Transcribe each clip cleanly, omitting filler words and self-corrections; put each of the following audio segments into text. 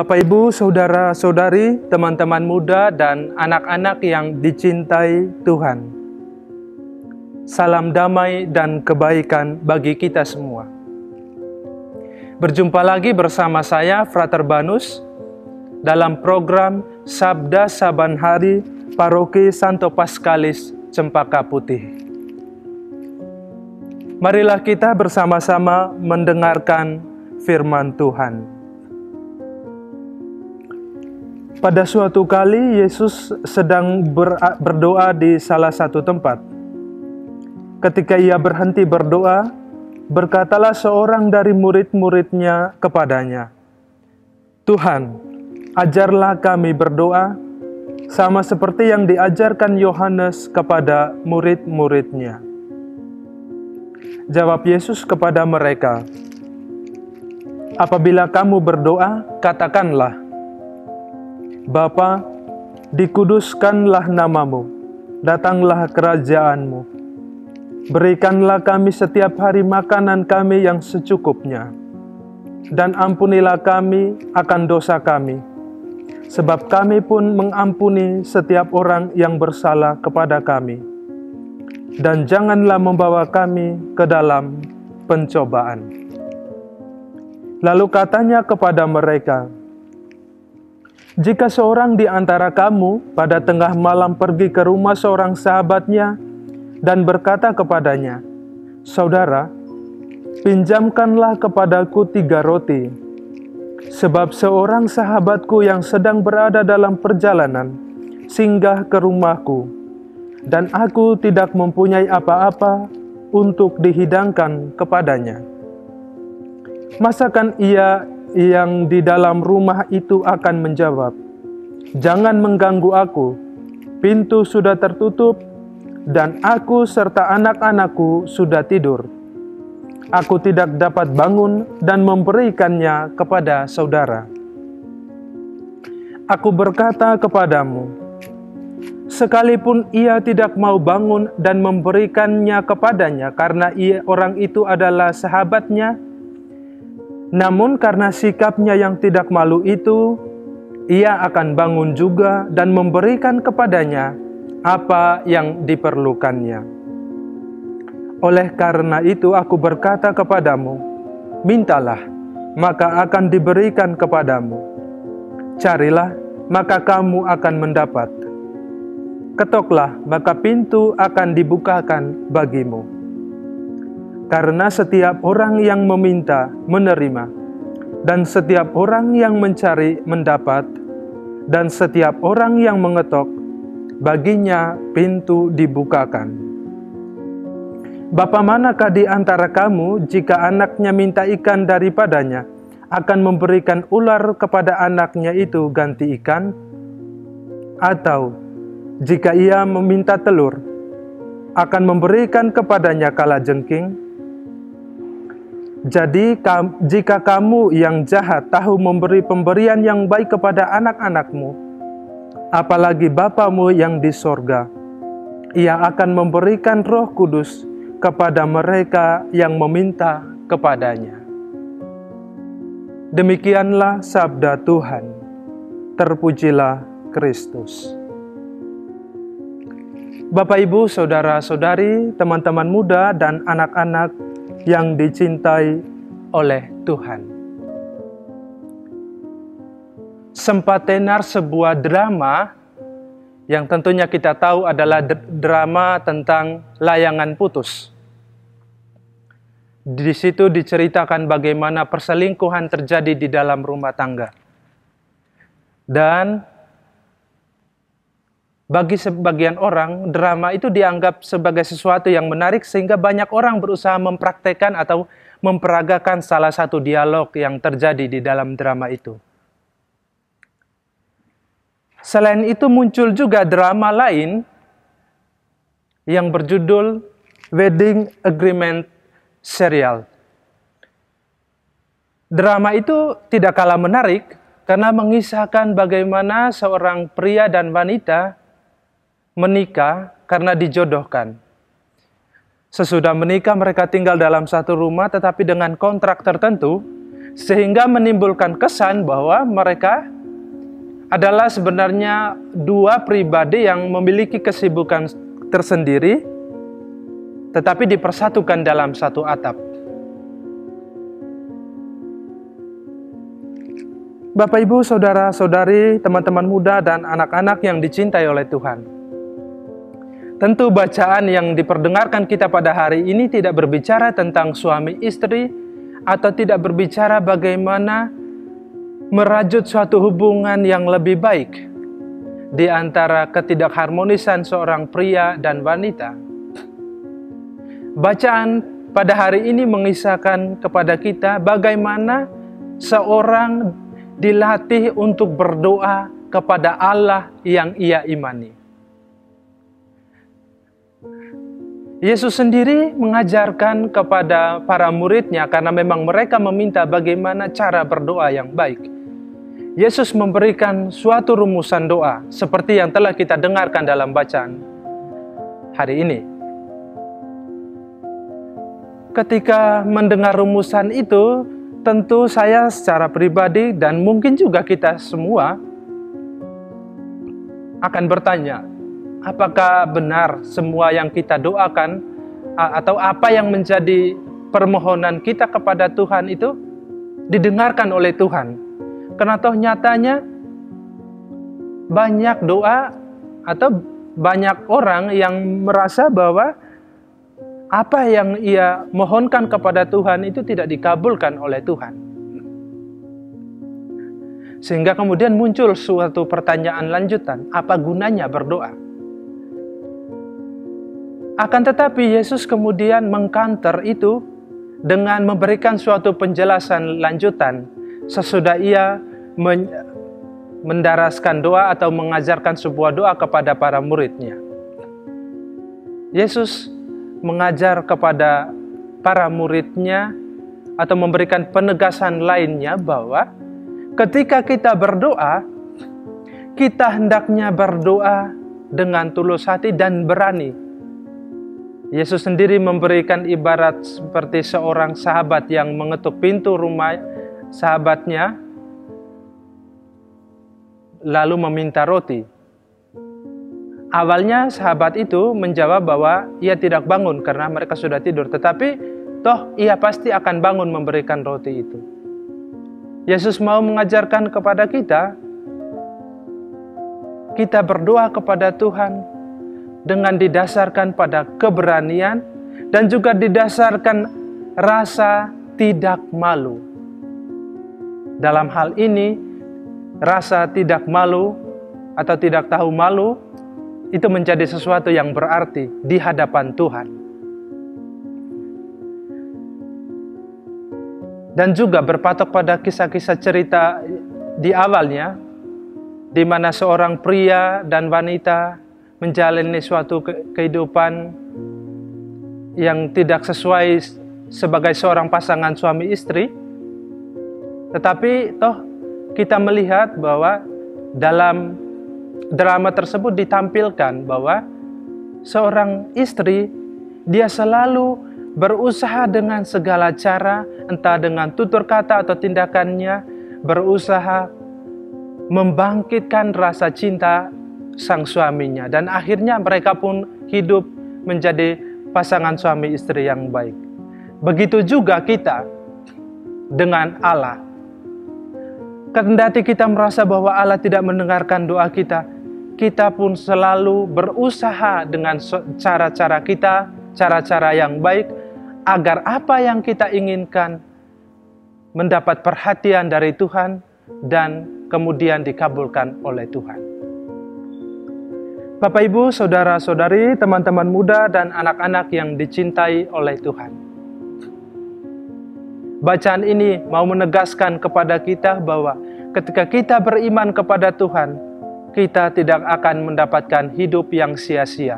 Bapak, Ibu, saudara-saudari, teman-teman muda, dan anak-anak yang dicintai Tuhan. Salam damai dan kebaikan bagi kita semua. Berjumpa lagi bersama saya, Frater Banus, dalam program Sabda Saban Hari Paroki Santo Paskalis Cempaka Putih. Marilah kita bersama-sama mendengarkan firman Tuhan. Pada suatu kali, Yesus sedang berdoa di salah satu tempat. Ketika ia berhenti berdoa, berkatalah seorang dari murid-muridnya kepadanya, "Tuhan, ajarlah kami berdoa, sama seperti yang diajarkan Yohanes kepada murid-muridnya." Jawab Yesus kepada mereka, "Apabila kamu berdoa, katakanlah, Bapa, dikuduskanlah namamu, datanglah kerajaanmu. Berikanlah kami setiap hari makanan kami yang secukupnya. Dan ampunilah kami akan dosa kami, sebab kami pun mengampuni setiap orang yang bersalah kepada kami. Dan janganlah membawa kami ke dalam pencobaan." Lalu katanya kepada mereka, "Jika seorang di antara kamu pada tengah malam pergi ke rumah seorang sahabatnya dan berkata kepadanya, 'Saudara, pinjamkanlah kepadaku 3 roti, sebab seorang sahabatku yang sedang berada dalam perjalanan singgah ke rumahku, dan aku tidak mempunyai apa-apa untuk dihidangkan kepadanya.' Masakan ia yang di dalam rumah itu akan menjawab, 'Jangan mengganggu aku, pintu sudah tertutup, dan aku serta anak-anakku sudah tidur. Aku tidak dapat bangun dan memberikannya kepada saudara.' Aku berkata kepadamu, sekalipun ia tidak mau bangun dan memberikannya kepadanya karena orang itu adalah sahabatnya, namun karena sikapnya yang tidak malu itu, ia akan bangun juga dan memberikan kepadanya apa yang diperlukannya. Oleh karena itu aku berkata kepadamu, mintalah, maka akan diberikan kepadamu. Carilah, maka kamu akan mendapat. Ketoklah, maka pintu akan dibukakan bagimu. Karena setiap orang yang meminta, menerima, dan setiap orang yang mencari, mendapat, dan setiap orang yang mengetok, baginya pintu dibukakan. Bapa manakah di antara kamu, jika anaknya minta ikan daripadanya, akan memberikan ular kepada anaknya itu ganti ikan? Atau, jika ia meminta telur, akan memberikan kepadanya kalajengking? Jadi, jika kamu yang jahat tahu memberi pemberian yang baik kepada anak-anakmu, apalagi Bapamu yang di sorga, Ia akan memberikan Roh Kudus kepada mereka yang meminta kepadanya." Demikianlah sabda Tuhan. Terpujilah Kristus. Bapak, Ibu, saudara-saudari, teman-teman muda, dan anak-anak yang dicintai oleh Tuhan. Sempat tenar sebuah drama yang tentunya kita tahu adalah drama tentang layangan putus. Di situ diceritakan bagaimana perselingkuhan terjadi di dalam rumah tangga. Dan bagi sebagian orang, drama itu dianggap sebagai sesuatu yang menarik sehingga banyak orang berusaha mempraktekkan atau memperagakan salah satu dialog yang terjadi di dalam drama itu. Selain itu muncul juga drama lain yang berjudul Wedding Agreement Serial. Drama itu tidak kalah menarik karena mengisahkan bagaimana seorang pria dan wanita menikah karena dijodohkan. Sesudah menikah mereka tinggal dalam satu rumah tetapi dengan kontrak tertentu Sehingga menimbulkan kesan bahwa mereka adalah sebenarnya dua pribadi yang memiliki kesibukan tersendiri, tetapi dipersatukan dalam satu atap. Bapak, Ibu, Saudara-saudari, teman-teman muda, dan anak-anak yang dicintai oleh Tuhan. Tentu bacaan yang diperdengarkan kita pada hari ini tidak berbicara tentang suami istri, atau tidak berbicara bagaimana merajut suatu hubungan yang lebih baik di antara ketidakharmonisan seorang pria dan wanita. Bacaan pada hari ini mengisahkan kepada kita bagaimana seorang dilatih untuk berdoa kepada Allah yang ia imani. Yesus sendiri mengajarkan kepada para muridnya karena memang mereka meminta bagaimana cara berdoa yang baik. Yesus memberikan suatu rumusan doa seperti yang telah kita dengarkan dalam bacaan hari ini. Ketika mendengar rumusan itu, tentu saya secara pribadi dan mungkin juga kita semua akan bertanya, apakah benar semua yang kita doakan atau apa yang menjadi permohonan kita kepada Tuhan itu didengarkan oleh Tuhan? Karena toh nyatanya banyak doa atau banyak orang yang merasa bahwa apa yang ia mohonkan kepada Tuhan itu tidak dikabulkan oleh Tuhan. Sehingga kemudian muncul suatu pertanyaan lanjutan, apa gunanya berdoa? Akan tetapi Yesus kemudian mengkanter itu dengan memberikan suatu penjelasan lanjutan sesudah ia mendaraskan doa atau mengajarkan sebuah doa kepada para muridnya. Yesus mengajar kepada para muridnya atau memberikan penegasan lainnya bahwa ketika kita berdoa, kita hendaknya berdoa dengan tulus hati dan berani. Yesus sendiri memberikan ibarat seperti seorang sahabat yang mengetuk pintu rumah sahabatnya lalu meminta roti. Awalnya sahabat itu menjawab bahwa ia tidak bangun karena mereka sudah tidur, tetapi toh ia pasti akan bangun memberikan roti itu. Yesus mau mengajarkan kepada kita berdoa kepada Tuhan dengan didasarkan pada keberanian dan juga didasarkan rasa tidak malu. Dalam hal ini, rasa tidak malu atau tidak tahu malu itu menjadi sesuatu yang berarti di hadapan Tuhan. Dan juga berpatok pada kisah-kisah cerita di awalnya, di mana seorang pria dan wanita menjalani suatu kehidupan yang tidak sesuai sebagai seorang pasangan suami istri. Tetapi toh kita melihat bahwa dalam drama tersebut ditampilkan bahwa seorang istri, dia selalu berusaha dengan segala cara, entah dengan tutur kata atau tindakannya, berusaha membangkitkan rasa cinta sang suaminya. Dan akhirnya mereka pun hidup menjadi pasangan suami istri yang baik. Begitu juga kita dengan Allah. Kendati kita merasa bahwa Allah tidak mendengarkan doa kita, kita pun selalu berusaha dengan cara-cara kita, cara-cara yang baik, agar apa yang kita inginkan mendapat perhatian dari Tuhan dan kemudian dikabulkan oleh Tuhan. Bapak, Ibu, Saudara-saudari, teman-teman muda, dan anak-anak yang dicintai oleh Tuhan. Bacaan ini mau menegaskan kepada kita bahwa ketika kita beriman kepada Tuhan, kita tidak akan mendapatkan hidup yang sia-sia.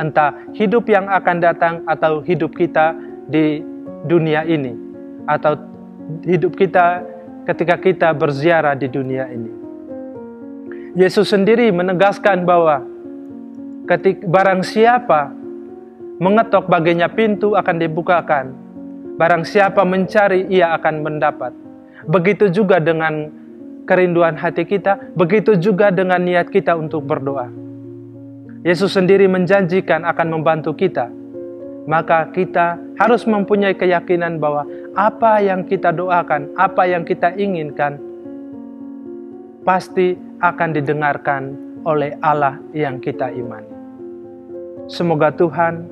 Entah hidup yang akan datang atau hidup kita di dunia ini, atau hidup kita ketika kita berziarah di dunia ini. Yesus sendiri menegaskan bahwa barang siapa mengetok baginya pintu akan dibukakan. Barang siapa mencari, ia akan mendapat. Begitu juga dengan kerinduan hati kita, begitu juga dengan niat kita untuk berdoa. Yesus sendiri menjanjikan akan membantu kita. Maka kita harus mempunyai keyakinan bahwa apa yang kita doakan, apa yang kita inginkan, pasti akan didengarkan oleh Allah yang kita imani. Semoga Tuhan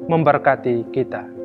memberkati kita.